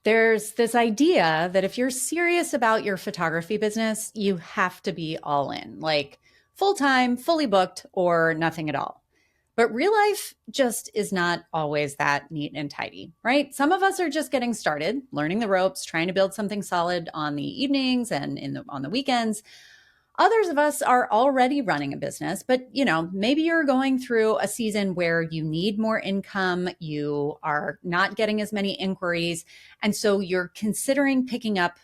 There's this idea that if you're serious about your photography business, you have to be all in, like full time, fully booked, or nothing at all. But real life just is not always that neat and tidy, right? Some of us are just getting started, learning the ropes, trying to build something solid on the evenings and on the weekends. Others of us are already running a business, but maybe you're going through a season where you need more income, you are not getting as many inquiries, and so you're considering picking up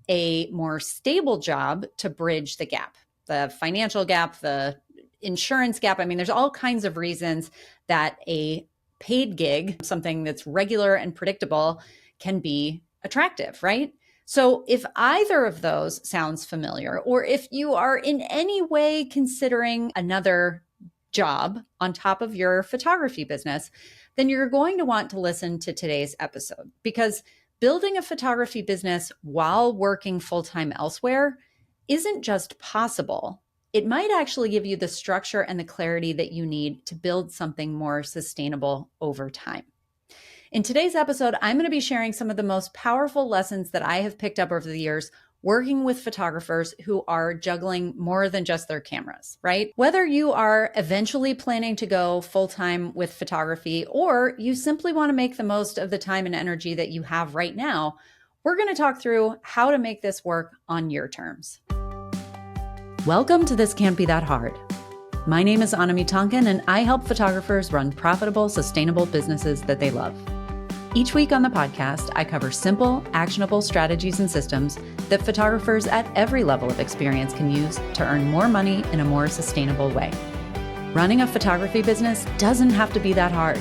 a more stable job to bridge the gap, the financial gap, the insurance gap. I mean, there's all kinds of reasons that a paid gig, something that's regular and predictable, can be attractive, right? So if either of those sounds familiar, or if you are in any way considering another job on top of your photography business, then you're going to want to listen to today's episode, because building a photography business while working full-time elsewhere isn't just possible. It might actually give you the structure and the clarity that you need to build something more sustainable over time. In today's episode, I'm going to be sharing some of the most powerful lessons that I have picked up over the years working with photographers who are juggling more than just their cameras, right? Whether you are eventually planning to go full-time with photography, or you simply want to make the most of the time and energy that you have right now, we're going to talk through how to make this work on your terms. Welcome to This Can't Be That Hard. My name is Anami Tonkin, and I help photographers run profitable, sustainable businesses that they love. Each week on the podcast, I cover simple, actionable strategies and systems that photographers at every level of experience can use to earn more money in a more sustainable way. Running a photography business doesn't have to be that hard.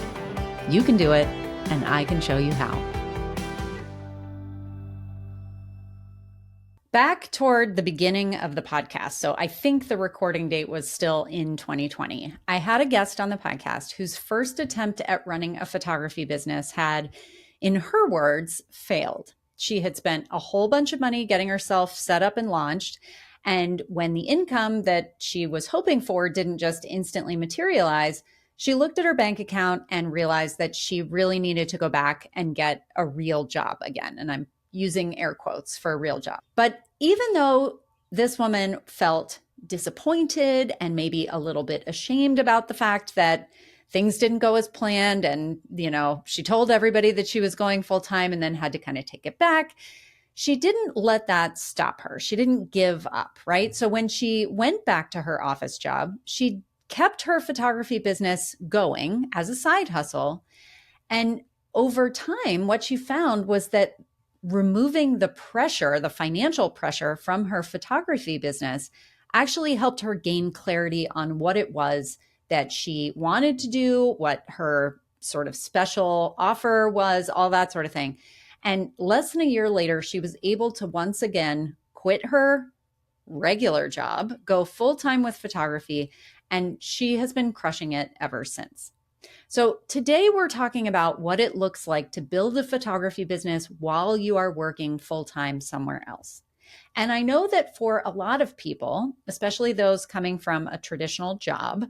You can do it, and I can show you how. Back toward the beginning of the podcast, so I think the recording date was still in 2020, I had a guest on the podcast whose first attempt at running a photography business had, in her words, failed. She had spent a whole bunch of money getting herself set up and launched, and when the income that she was hoping for didn't just instantly materialize, she looked at her bank account and realized that she really needed to go back and get a real job again. And I'm using air quotes for a real job. But even though this woman felt disappointed and maybe a little bit ashamed about the fact that things didn't go as planned, and, she told everybody that she was going full time and then had to kind of take it back, she didn't let that stop her. She didn't give up, right? So when she went back to her office job, she kept her photography business going as a side hustle. And over time, what she found was that removing the pressure, the financial pressure from her photography business actually helped her gain clarity on what it was that she wanted to do, what her sort of special offer was, all that sort of thing. And less than a year later, she was able to once again quit her regular job, go full-time with photography, and she has been crushing it ever since. So today we're talking about what it looks like to build a photography business while you are working full-time somewhere else. And I know that for a lot of people, especially those coming from a traditional job,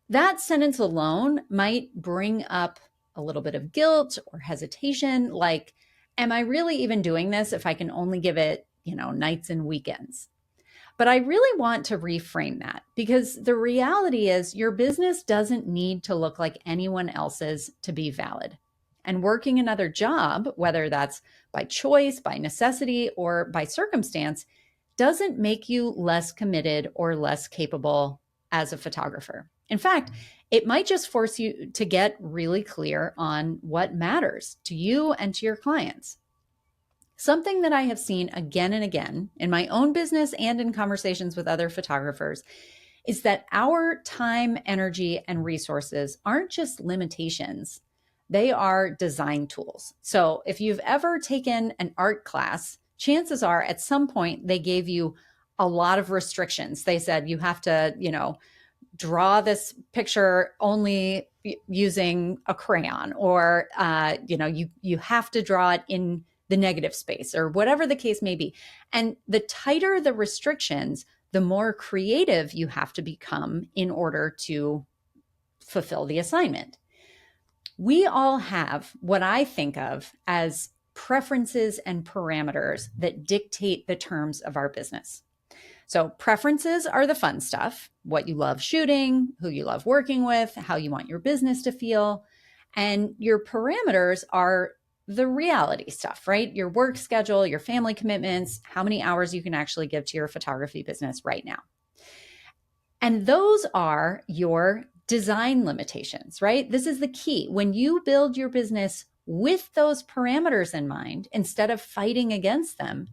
that sentence alone might bring up a little bit of guilt or hesitation, like, am I really even doing this if I can only give it, nights and weekends? But I really want to reframe that, because the reality is your business doesn't need to look like anyone else's to be valid. And working another job, whether that's by choice, by necessity, or by circumstance, doesn't make you less committed or less capable as a photographer. In fact, it might just force you to get really clear on what matters to you and to your clients. Something that I have seen again and again in my own business and in conversations with other photographers is that our time, energy, and resources aren't just limitations. They are design tools. So if you've ever taken an art class, chances are at some point they gave you a lot of restrictions. They said you have to, draw this picture only using a crayon, or, you have to draw it in the negative space, or whatever the case may be. And the tighter the restrictions, the more creative you have to become in order to fulfill the assignment. We all have what I think of as preferences and parameters that dictate the terms of our business. So preferences are the fun stuff, what you love shooting, who you love working with, how you want your business to feel. And your parameters are the reality stuff, right? Your work schedule, your family commitments, how many hours you can actually give to your photography business right now. And those are your design limitations, right? This is the key. When you build your business with those parameters in mind, instead of fighting against them,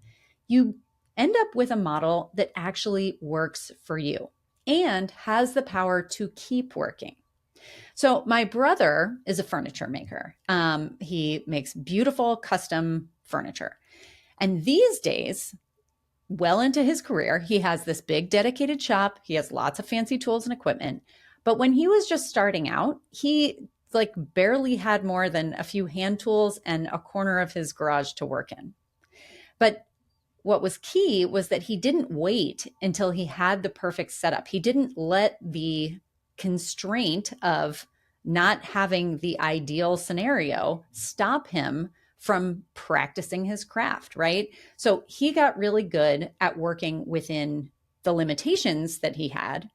you end up with a model that actually works for you and has the power to keep working. So my brother is a furniture maker. He makes beautiful custom furniture. And these days, well into his career, he has this big dedicated shop. He has lots of fancy tools and equipment. But when he was just starting out, he like barely had more than a few hand tools and a corner of his garage to work in. But what was key was that he didn't wait until he had the perfect setup. He didn't let the constraint of not having the ideal scenario stop him from practicing his craft, right? So he got really good at working within the limitations that he had.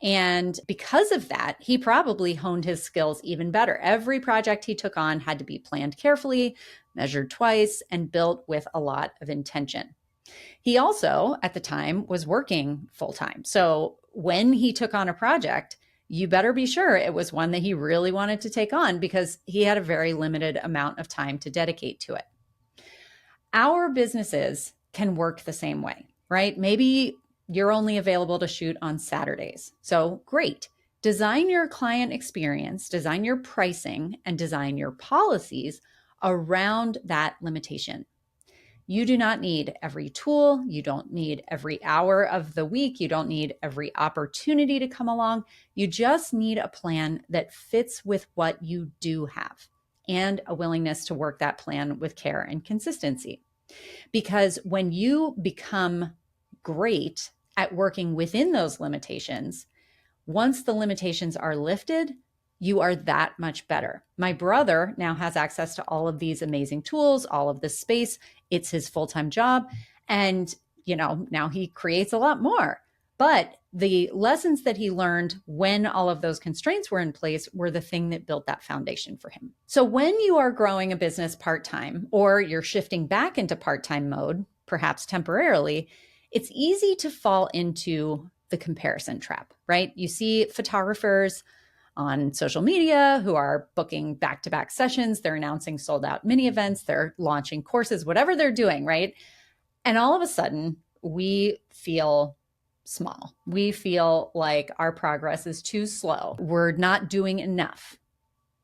And because of that, he probably honed his skills even better. Every project he took on had to be planned carefully, measured twice, and built with a lot of intention. He also, at the time, was working full time. So when he took on a project, you better be sure it was one that he really wanted to take on because he had a very limited amount of time to dedicate to it. Our businesses can work the same way, right? Maybe you're only available to shoot on Saturdays. So great. Design your client experience, design your pricing, and design your policies around that limitation. You do not need every tool. You don't need every hour of the week. You don't need every opportunity to come along. You just need a plan that fits with what you do have and a willingness to work that plan with care and consistency. Because when you become great at working within those limitations, once the limitations are lifted, you are that much better. My brother now has access to all of these amazing tools, all of this space. It's his full-time job. And, now he creates a lot more. But the lessons that he learned when all of those constraints were in place were the thing that built that foundation for him. So when you are growing a business part-time, or you're shifting back into part-time mode, perhaps temporarily, it's easy to fall into the comparison trap, right? You see photographers on social media who are booking back-to-back sessions. They're announcing sold out mini events. They're launching courses, whatever they're doing, right? And all of a sudden, we feel small. We feel like our progress is too slow. We're not doing enough.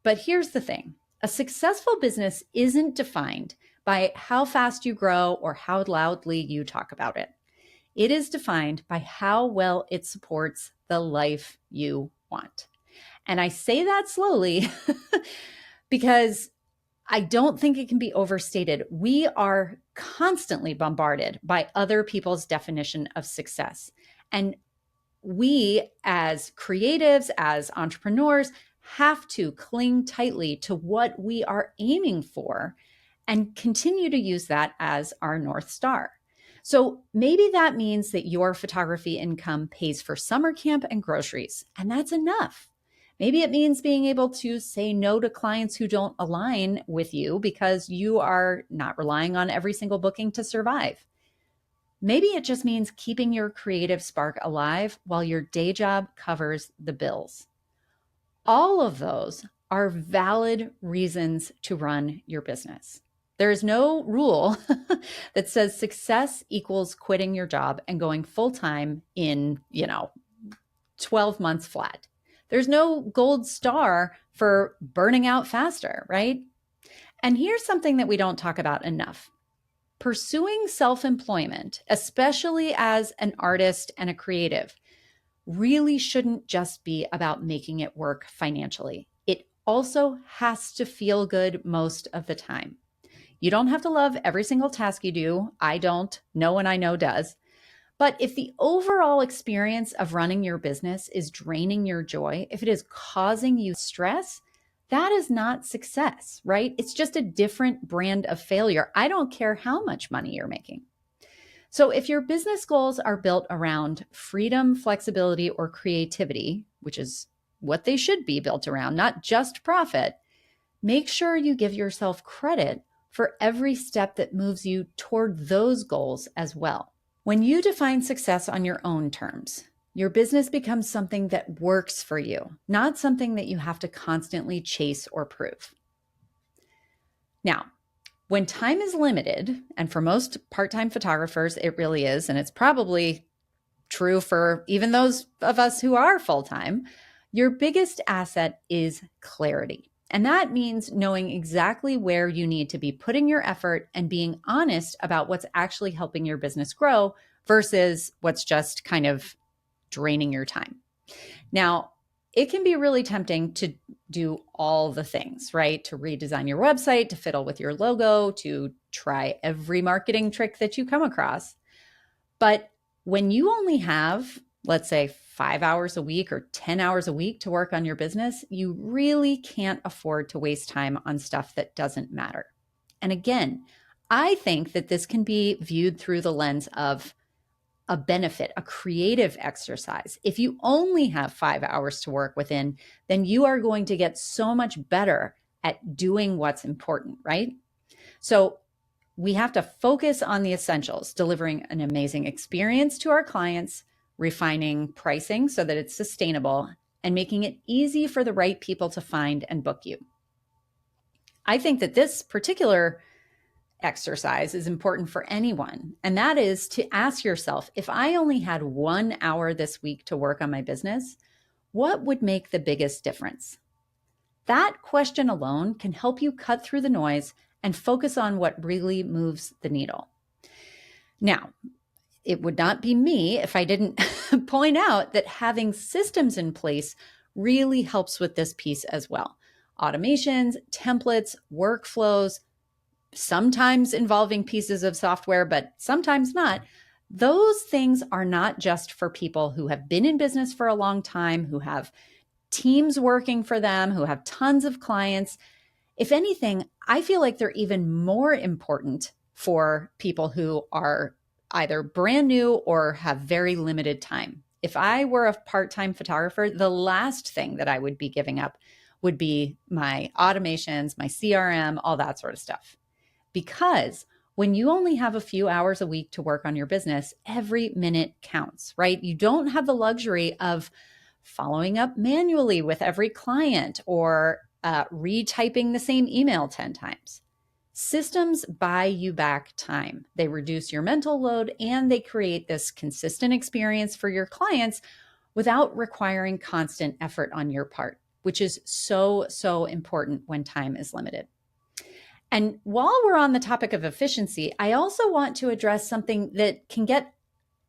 But here's the thing. A successful business isn't defined by how fast you grow or how loudly you talk about it. It is defined by how well it supports the life you want. And I say that slowly because I don't think it can be overstated. We are constantly bombarded by other people's definition of success. And we, as creatives, as entrepreneurs, have to cling tightly to what we are aiming for and continue to use that as our North Star. So maybe that means that your photography income pays for summer camp and groceries, and that's enough. Maybe it means being able to say no to clients who don't align with you because you are not relying on every single booking to survive. Maybe it just means keeping your creative spark alive while your day job covers the bills. All of those are valid reasons to run your business. There is no rule that says success equals quitting your job and going full-time in, 12 months flat. There's no gold star for burning out faster, right? And here's something that we don't talk about enough. Pursuing self-employment, especially as an artist and a creative, really shouldn't just be about making it work financially. It also has to feel good most of the time. You don't have to love every single task you do. I don't. No one I know does. But if the overall experience of running your business is draining your joy, if it is causing you stress, that is not success, right? It's just a different brand of failure. I don't care how much money you're making. So if your business goals are built around freedom, flexibility, or creativity, which is what they should be built around, not just profit, make sure you give yourself credit for every step that moves you toward those goals as well. When you define success on your own terms, your business becomes something that works for you, not something that you have to constantly chase or prove. Now, when time is limited, and for most part-time photographers, it really is, and it's probably true for even those of us who are full-time, your biggest asset is clarity. And that means knowing exactly where you need to be putting your effort and being honest about what's actually helping your business grow versus what's just kind of draining your time. Now, it can be really tempting to do all the things, right? To redesign your website, to fiddle with your logo, to try every marketing trick that you come across. But when you only have, let's say, 5 hours a week or 10 hours a week to work on your business, you really can't afford to waste time on stuff that doesn't matter. And again, I think that this can be viewed through the lens of a benefit, a creative exercise. If you only have 5 hours to work within, then you are going to get so much better at doing what's important, right? So we have to focus on the essentials, delivering an amazing experience to our clients, refining pricing so that it's sustainable, and making it easy for the right people to find and book you. I think that this particular exercise is important for anyone, and that is to ask yourself, if I only had 1 hour this week to work on my business, what would make the biggest difference? That question alone can help you cut through the noise and focus on what really moves the needle. Now, it would not be me if I didn't point out that having systems in place really helps with this piece as well. Automations, templates, workflows, sometimes involving pieces of software, but sometimes not. Those things are not just for people who have been in business for a long time, who have teams working for them, who have tons of clients. If anything, I feel like they're even more important for people who are either brand new or have very limited time. If I were a part-time photographer, the last thing that I would be giving up would be my automations, my CRM, all that sort of stuff. Because when you only have a few hours a week to work on your business, every minute counts, right? You don't have the luxury of following up manually with every client or retyping the same email 10 times. Systems buy you back time. They reduce your mental load and they create this consistent experience for your clients without requiring constant effort on your part, which is so, so important when time is limited. And while we're on the topic of efficiency, I also want to address something that can get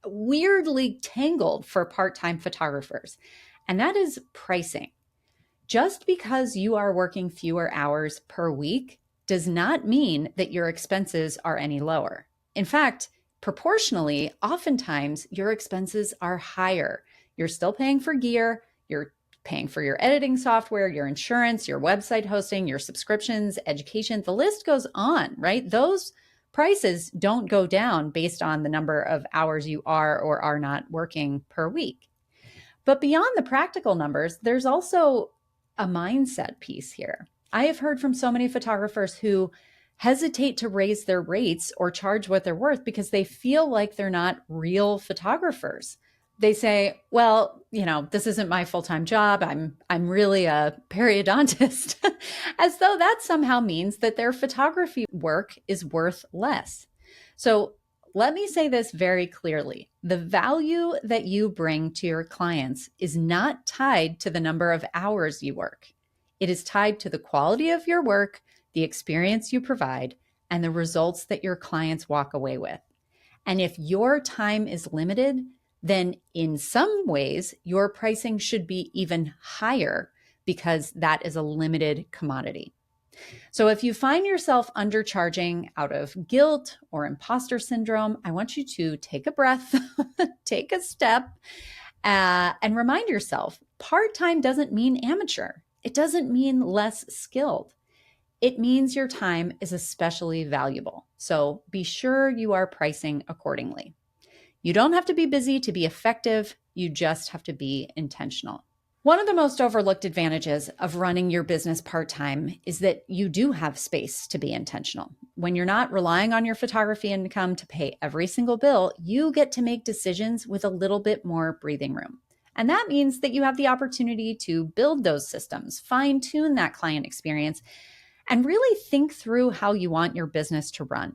weirdly tangled for part-time photographers, and that is pricing. Just because you are working fewer hours per week does not mean that your expenses are any lower. In fact, proportionally, oftentimes your expenses are higher. You're still paying for gear, you're paying for your editing software, your insurance, your website hosting, your subscriptions, education, the list goes on, right? Those prices don't go down based on the number of hours you are or are not working per week. But beyond the practical numbers, there's also a mindset piece here. I have heard from so many photographers who hesitate to raise their rates or charge what they're worth because they feel like they're not real photographers. They say, well, this isn't my full-time job. I'm really a periodontist, as though that somehow means that their photography work is worth less. So let me say this very clearly. The value that you bring to your clients is not tied to the number of hours you work. It is tied to the quality of your work, the experience you provide, and the results that your clients walk away with. And if your time is limited, then in some ways, your pricing should be even higher because that is a limited commodity. So if you find yourself undercharging out of guilt or imposter syndrome, I want you to take a breath, take a step, and remind yourself, part-time doesn't mean amateur. it doesn't mean less skilled. It means your time is especially valuable. So be sure you are pricing accordingly. You don't have to be busy to be effective. You just have to be intentional. One of the most overlooked advantages of running your business part-time is that you do have space to be intentional. When you're not relying on your photography income to pay every single bill, you get to make decisions with a little bit more breathing room. And that means that you have the opportunity to build those systems, fine-tune that client experience, and really think through how you want your business to run.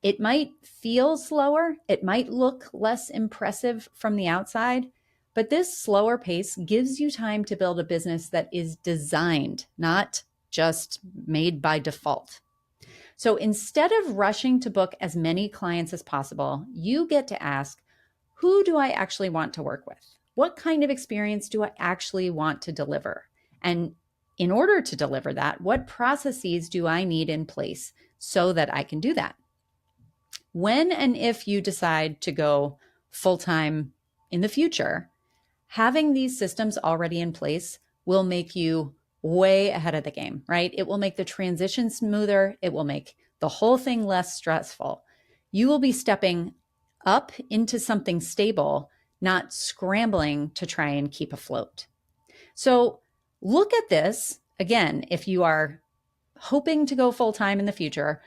It might feel slower, it might look less impressive from the outside, but this slower pace gives you time to build a business that is designed, not just made by default. So instead of rushing to book as many clients as possible, you get to ask, who do I actually want to work with? What kind of experience do I actually want to deliver? And in order to deliver that, what processes do I need in place so that I can do that? When and if you decide to go full-time in the future, having these systems already in place will make you way ahead of the game, right? It will make the transition smoother. It will make the whole thing less stressful. You will be stepping up into something stable, not scrambling to try and keep afloat. So look at this again, if you are hoping to go full-time in the future,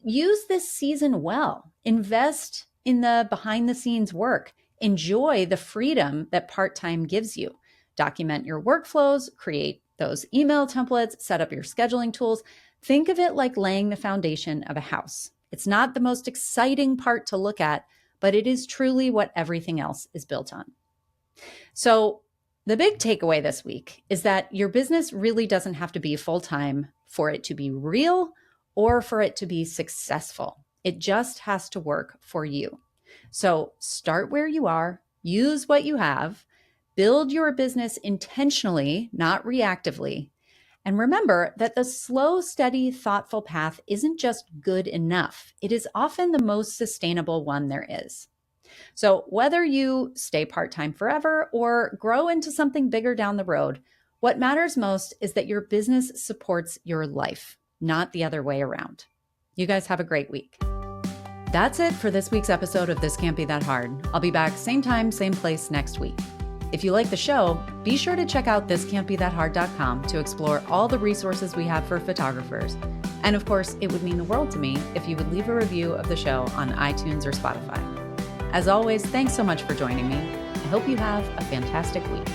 use this season well. Invest in the behind the scenes work. Enjoy the freedom that part-time gives you. Document your workflows, create those email templates, set up your scheduling tools. Think of it like laying the foundation of a house. It's not the most exciting part to look at, but it is truly what everything else is built on. So the big takeaway this week is that your business really doesn't have to be full-time for it to be real or for it to be successful. It just has to work for you. So start where you are, use what you have, build your business intentionally, not reactively. And remember that the slow, steady, thoughtful path isn't just good enough. It is often the most sustainable one there is. So whether you stay part-time forever or grow into something bigger down the road, what matters most is that your business supports your life, not the other way around. You guys have a great week. That's it for this week's episode of This Can't Be That Hard. I'll be back same time, same place next week. If you like the show, be sure to check out thiscan'tbethathard.com to explore all the resources we have for photographers. And of course, it would mean the world to me if you would leave a review of the show on iTunes or Spotify. As always, thanks so much for joining me. I hope you have a fantastic week.